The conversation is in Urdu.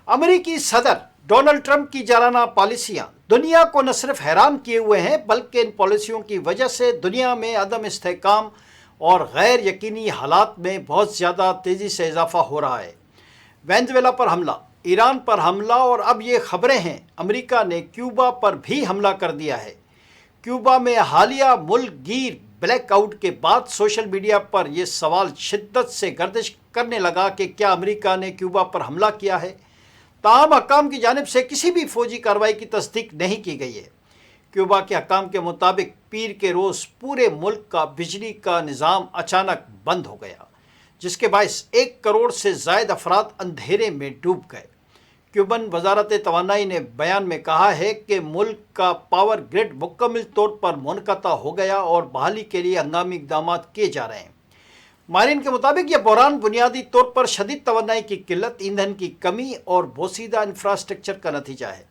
امریکی صدر ڈونلڈ ٹرمپ کی جارحانہ پالیسیاں دنیا کو نہ صرف حیران کیے ہوئے ہیں بلکہ ان پالیسیوں کی وجہ سے دنیا میں عدم استحکام اور غیر یقینی حالات میں بہت زیادہ تیزی سے اضافہ ہو رہا ہے۔ وینزویلا پر حملہ، ایران پر حملہ اور اب یہ خبریں ہیں امریکہ نے کیوبا پر بھی حملہ کر دیا ہے۔ کیوبا میں حالیہ ملک گیر بلیک آؤٹ کے بعد سوشل میڈیا پر یہ سوال شدت سے گردش کرنے لگا کہ کیا امریکہ نے کیوبا پر حملہ کیا ہے؟ تاہم حکام کی جانب سے کسی بھی فوجی کارروائی کی تصدیق نہیں کی گئی ہے۔ کیوبا کے حکام کے مطابق پیر کے روز پورے ملک کا بجلی کا نظام اچانک بند ہو گیا، جس کے باعث 1 کروڑ سے زائد افراد اندھیرے میں ڈوب گئے۔ کیوبن وزارت توانائی نے بیان میں کہا ہے کہ ملک کا پاور گرڈ مکمل طور پر منقطع ہو گیا اور بحالی کے لیے ہنگامی اقدامات کیے جا رہے ہیں۔ ماہرین کے مطابق یہ بحران بنیادی طور پر شدید توانائی کی قلت، ایندھن کی کمی اور بوسیدہ انفراسٹرکچر کا نتیجہ ہے۔